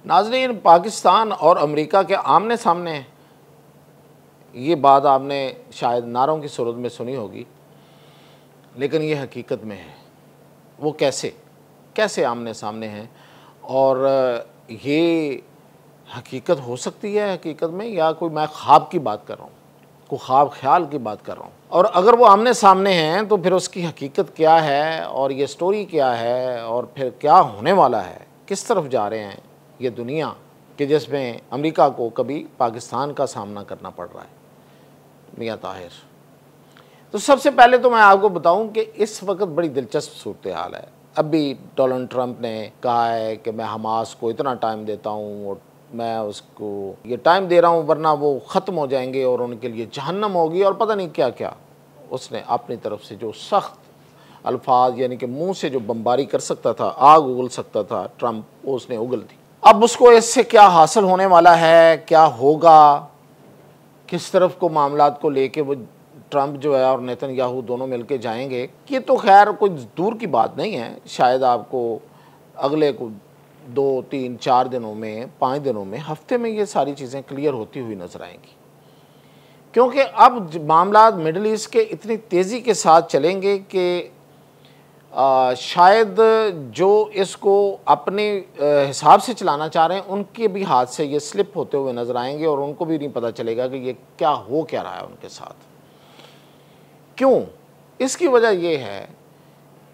नाज़रीन, पाकिस्तान और अमेरिका के आमने सामने हैं। ये बात आपने शायद नारों की सूरत में सुनी होगी, लेकिन ये हकीकत में है। वो कैसे कैसे आमने सामने हैं, और ये हकीकत हो सकती है हकीकत में, या कोई मैं ख्वाब की बात कर रहा हूँ, कोई ख्वाब ख्याल की बात कर रहा हूँ। और अगर वो आमने सामने हैं तो फिर उसकी हकीकत क्या है, और ये स्टोरी क्या है, और फिर क्या होने वाला है, किस तरफ जा रहे हैं ये दुनिया कि जिसमें अमेरिका को कभी पाकिस्तान का सामना करना पड़ रहा है। मियां ताहिर, तो सबसे पहले तो मैं आपको बताऊं कि इस वक्त बड़ी दिलचस्प सूरत हाल है। अभी डोनाल्ड ट्रंप ने कहा है कि मैं हमास को इतना टाइम देता हूं, और मैं उसको ये टाइम दे रहा हूं वरना वो ख़त्म हो जाएंगे और उनके लिए जहन्नम होगी, और पता नहीं क्या क्या। उसने अपनी तरफ से जो सख्त अल्फाज, यानी कि मुंह से जो बमबारी कर सकता था, आग उगल सकता था ट्रंप, वो उसने उगल दी। अब उसको इससे क्या हासिल होने वाला है, क्या होगा, किस तरफ को मामलात को लेके वो ट्रंप जो है और नेतन्याहू दोनों मिलके जाएंगे, ये तो खैर कोई दूर की बात नहीं है। शायद आपको अगले को 2, 3, 4 दिनों में, 5 दिनों में, हफ्ते में ये सारी चीज़ें क्लियर होती हुई नजर आएंगी, क्योंकि अब मामलात मिडल ईस्ट के इतनी तेज़ी के साथ चलेंगे कि शायद जो इसको अपने हिसाब से चलाना चाह रहे हैं उनके भी हाथ से ये स्लिप होते हुए नज़र आएंगे, और उनको भी नहीं पता चलेगा कि ये क्या हो क्या रहा है उनके साथ। क्यों? इसकी वजह ये है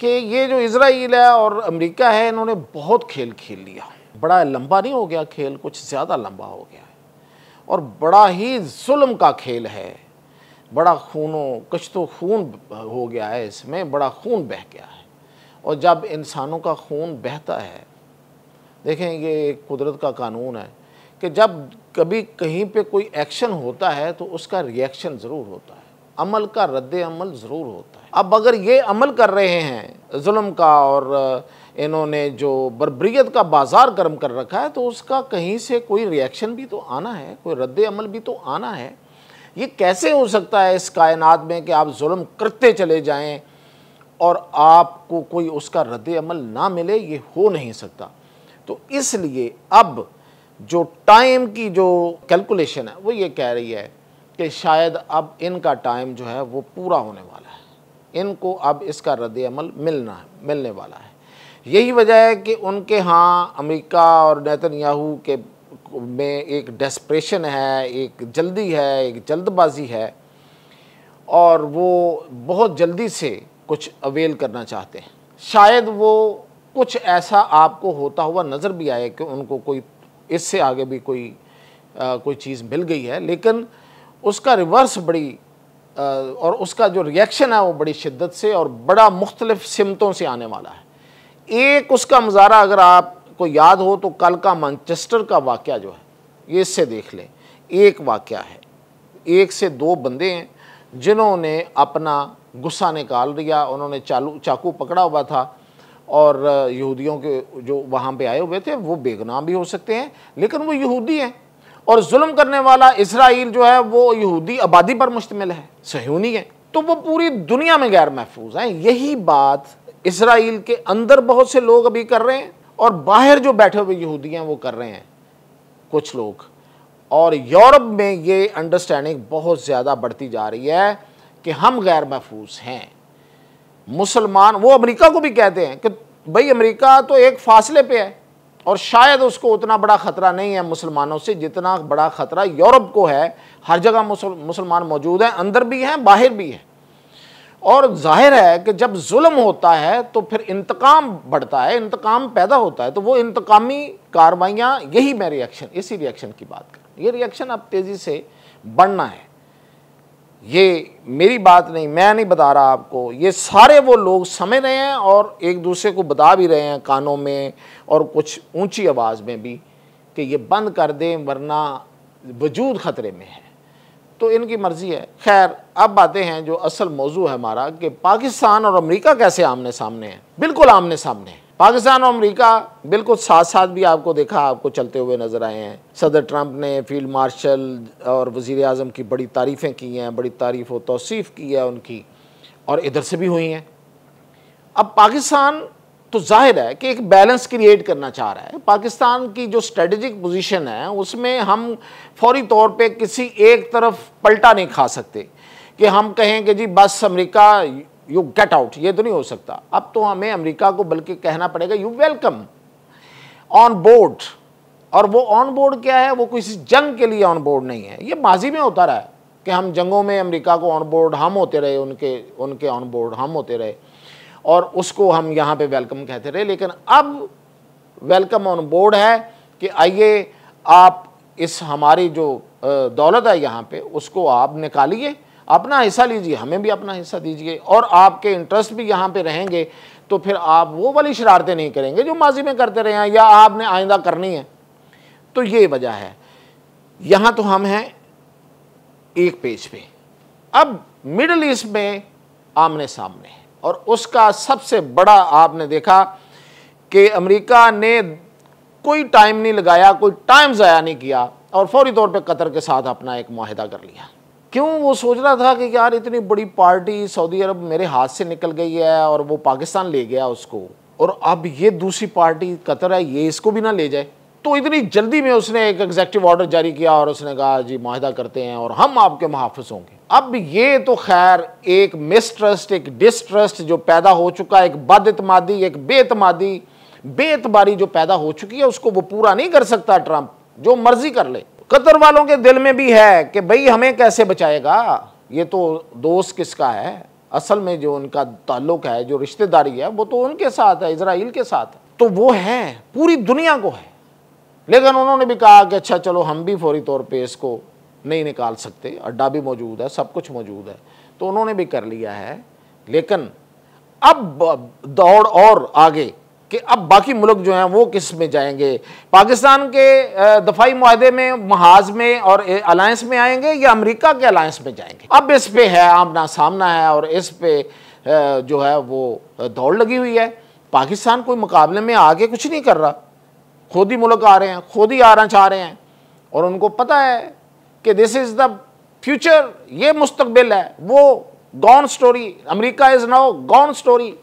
कि ये जो इजराइल है और अमेरिका है, इन्होंने बहुत खेल खेल लिया। बड़ा लंबा नहीं हो गया खेल, कुछ ज़्यादा लंबा हो गया है, और बड़ा ही जुल्म का खेल है। बड़ा खूनो कश्तो खून हो गया है, इसमें बड़ा खून बह गया है। और जब इंसानों का खून बहता है, देखें ये एक कुदरत का कानून है कि जब कभी कहीं पे कोई एक्शन होता है तो उसका रिएक्शन ज़रूर होता है, अमल का रद्द अमल ज़रूर होता है। अब अगर ये अमल कर रहे हैं जुल्म का, और इन्होंने जो बर्बरियत का बाजार गर्म कर रखा है, तो उसका कहीं से कोई रिएक्शन भी तो आना है, कोई रद्द अमल भी तो आना है। ये कैसे हो सकता है इस कायनात में कि आप जुल्म करते चले जाएं और आपको कोई उसका रद्द अमल ना मिले? ये हो नहीं सकता। तो इसलिए अब जो टाइम की जो कैलकुलेशन है वो ये कह रही है कि शायद अब इनका टाइम जो है वो पूरा होने वाला है, इनको अब इसका रद्द अमल मिलने वाला है। यही वजह है कि उनके यहाँ अमेरिका और नेतन्याहू के में एक डेस्परेशन है, एक जल्दी है, एक जल्दबाजी है, और वो बहुत जल्दी से कुछ अवेल करना चाहते हैं। शायद वो कुछ ऐसा आपको होता हुआ नज़र भी आए कि उनको कोई इससे आगे भी कोई चीज़ मिल गई है, लेकिन उसका रिवर्स बड़ी और उसका जो रिएक्शन है वो बड़ी शिद्दत से और बड़ा मुख्तलिफ सिमतों से आने वाला है। एक उसका मुजाहरा अगर आपको याद हो तो कल का मैनचेस्टर का वाक़या जो है, ये इससे देख लें। एक वाक़या है, 1 से 2 बंदे हैं जिन्होंने अपना गुस्सा निकाल दिया। उन्होंने चाकू पकड़ा हुआ था, और यहूदियों के जो वहाँ पे आए हुए थे वो बेगुनाह भी हो सकते हैं, लेकिन वो यहूदी हैं, और जुल्म करने वाला इसराइल जो है वो यहूदी आबादी पर मुश्तमिल है, सहयूनी है, तो वो पूरी दुनिया में गैर महफूज हैं। यही बात इसराइल के अंदर बहुत से लोग अभी कर रहे हैं, और बाहर जो बैठे हुए यहूदी हैं वो कर रहे हैं कुछ लोग। और यूरोप में ये अंडरस्टैंडिंग बहुत ज़्यादा बढ़ती जा रही है कि हम गैर महफूज हैं। मुसलमान वो अमेरिका को भी कहते हैं कि भाई अमेरिका तो एक फासले पे है, और शायद उसको उतना बड़ा ख़तरा नहीं है मुसलमानों से जितना बड़ा ख़तरा यूरोप को है। हर जगह मुसलमान मौजूद हैं, अंदर भी हैं, बाहर भी हैं। और जाहिर है कि जब जुल्म होता है तो फिर इंतकाम बढ़ता है, इंतकाम पैदा होता है, तो वो इंतकामी कार्रवाइयाँ, यही मैं रिएक्शन, इसी रिएक्शन की बात कर, ये रिएक्शन अब तेज़ी से बढ़ना है। ये मेरी बात नहीं, मैं नहीं बता रहा आपको, ये सारे वो लोग समझ रहे हैं और एक दूसरे को बता भी रहे हैं कानों में और कुछ ऊंची आवाज़ में भी कि ये बंद कर दें वरना वजूद ख़तरे में है। तो इनकी मर्ज़ी है। खैर, अब बातें हैं जो असल मौजू है हमारा, कि पाकिस्तान और अमेरिका कैसे आमने सामने हैं। बिल्कुल आमने सामने हैं पाकिस्तान और अमेरिका, बिल्कुल साथ साथ भी आपको देखा, आपको चलते हुए नज़र आए हैं। सदर ट्रंप ने फील्ड मार्शल और वज़ीर आज़म की बड़ी तारीफ़ें की हैं, बड़ी तारीफ़ व तौसीफ़ की है उनकी, और इधर से भी हुई हैं। अब पाकिस्तान तो जाहिर है कि एक बैलेंस क्रिएट करना चाह रहा है। पाकिस्तान की जो स्ट्रेटेजिक पोजीशन है उसमें हम फौरी तौर पे किसी एक तरफ पलटा नहीं खा सकते कि हम कहें कि जी बस अमेरिका यू गेट आउट, ये तो नहीं हो सकता। अब तो हमें अमेरिका को बल्कि कहना पड़ेगा यू वेलकम ऑन बोर्ड। और वो ऑन बोर्ड क्या है, वो किसी जंग के लिए ऑन बोर्ड नहीं है। ये माजी में होता रहा है कि हम जंगों में अमेरिका को ऑन बोर्ड हम होते रहे, उनके ऑन बोर्ड हम होते रहे और उसको हम यहाँ पे वेलकम कहते रहे। लेकिन अब वेलकम ऑन बोर्ड है कि आइए आप इस हमारी जो दौलत है यहाँ पे उसको आप निकालिए, अपना हिस्सा लीजिए, हमें भी अपना हिस्सा दीजिए और आपके इंटरेस्ट भी यहाँ पे रहेंगे। तो फिर आप वो वाली शरारतें नहीं करेंगे जो माजी में करते रहे हैं या आपने आइंदा करनी है। तो ये वजह है। यहाँ तो हम हैं एक पेज पे। अब मिडल ईस्ट में आमने सामने है और उसका सबसे बड़ा आपने देखा कि अमेरिका ने कोई टाइम नहीं लगाया, कोई टाइम ज़ाया नहीं किया और फौरी तौर पे कतर के साथ अपना एक मुआहिदा कर लिया। क्यों? वो सोच रहा था कि यार इतनी बड़ी पार्टी सऊदी अरब मेरे हाथ से निकल गई है और वो पाकिस्तान ले गया उसको, और अब ये दूसरी पार्टी कतर है, ये इसको भी ना ले जाए। तो इतनी जल्दी में उसने एक एग्जीक्यूटिव ऑर्डर जारी किया और उसने कहा जी मुआहिदा करते हैं और हम आपके मुहाफ़िज़ होंगे। अब ये तो खैर एक मिसट्रस्ट, एक डिस्ट्रस्ट जो पैदा हो चुका है, एक बदइतमादी, एक बेएतबारी जो पैदा हो चुकी है, उसको वो पूरा नहीं कर सकता ट्रंप, जो मर्जी कर ले। कतर वालों के दिल में भी है कि भाई हमें कैसे बचाएगा, ये तो दोस्त किसका है, असल में जो उनका ताल्लुक है, जो रिश्तेदारी है वो तो उनके साथ है, इजराइल के साथ है। तो वो है, पूरी दुनिया को है। लेकिन उन्होंने भी कहा कि अच्छा चलो हम भी फौरी तौर पे इसको नहीं निकाल सकते, अड्डा भी मौजूद है, सब कुछ मौजूद है, तो उन्होंने भी कर लिया है। लेकिन अब दौड़ और आगे कि अब बाकी मुल्क जो हैं वो किस में जाएंगे, पाकिस्तान के दफाई मुआहदे में, महाज में और अलायंस में आएंगे या अमेरिका के अलायंस में जाएंगे। अब इस पे है आमना सामना है और इस पे जो है वो दौड़ लगी हुई है। पाकिस्तान कोई मुकाबले में आगे कुछ नहीं कर रहा, खुद ही मुल्क आ रहे हैं, खुद ही आना चाह रहे हैं और उनको पता है कि दिस इज़ द फ्यूचर, ये मुस्तकबिल है, वो gone story, America is now gone story.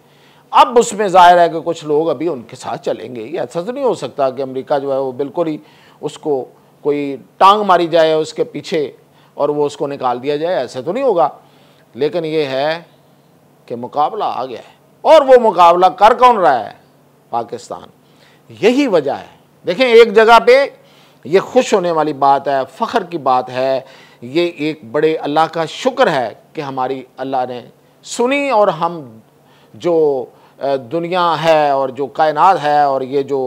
अब उसमें जाहिर है कि कुछ लोग अभी उनके साथ चलेंगे। ये ऐसा तो नहीं हो सकता कि अमेरिका जो है वो बिल्कुल ही उसको कोई टांग मारी जाए उसके पीछे और वो उसको निकाल दिया जाए, ऐसा तो नहीं होगा। लेकिन ये है कि मुकाबला आ गया है और वो मुकाबला कर कौन रहा है? पाकिस्तान। यही वजह है। देखें, एक जगह पे ये खुश होने वाली बात है, फ़ख्र की बात है, ये एक बड़े अल्लाह का शुक्र है कि हमारी अल्लाह ने सुनी और हम जो दुनिया है और जो कायनात है और ये जो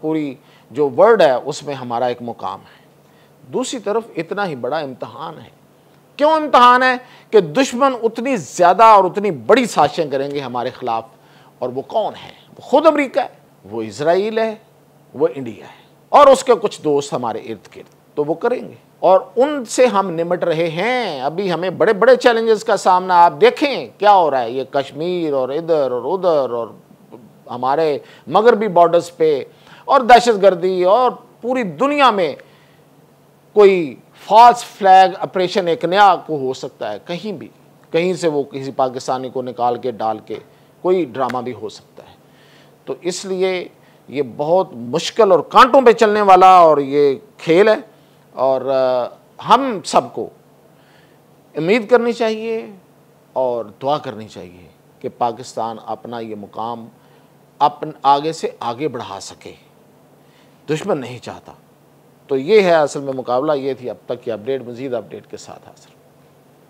पूरी जो वर्ल्ड है उसमें हमारा एक मुकाम है। दूसरी तरफ इतना ही बड़ा इम्तहान है। क्यों इम्तहान है? कि दुश्मन उतनी ज़्यादा और उतनी बड़ी साजिशें करेंगे हमारे ख़िलाफ़, और वो कौन है? वो ख़ुद अमेरिका है, वो इज़राइल है, वो इंडिया है और उसके कुछ दोस्त हमारे इर्द गिर्द, तो वो करेंगे और उनसे हम निमट रहे हैं। अभी हमें बड़े बड़े चैलेंजेस का सामना, आप देखें क्या हो रहा है, ये कश्मीर और इधर और उधर और हमारे मगरबी बॉर्डर्स पे और दहशतगर्दी और पूरी दुनिया में कोई फॉल्स फ्लैग ऑपरेशन एक नया को हो सकता है, कहीं भी, कहीं से वो किसी पाकिस्तानी को निकाल के डाल के कोई ड्रामा भी हो सकता है। तो इसलिए ये बहुत मुश्किल और कांटों पे चलने वाला और ये खेल है और हम सबको उम्मीद करनी चाहिए और दुआ करनी चाहिए कि पाकिस्तान अपना ये मुकाम आगे से आगे बढ़ा सके। दुश्मन नहीं चाहता। तो ये है असल में मुकाबला। ये थी अब तक की अपडेट। मज़ीद अपडेट के साथ हाजिर।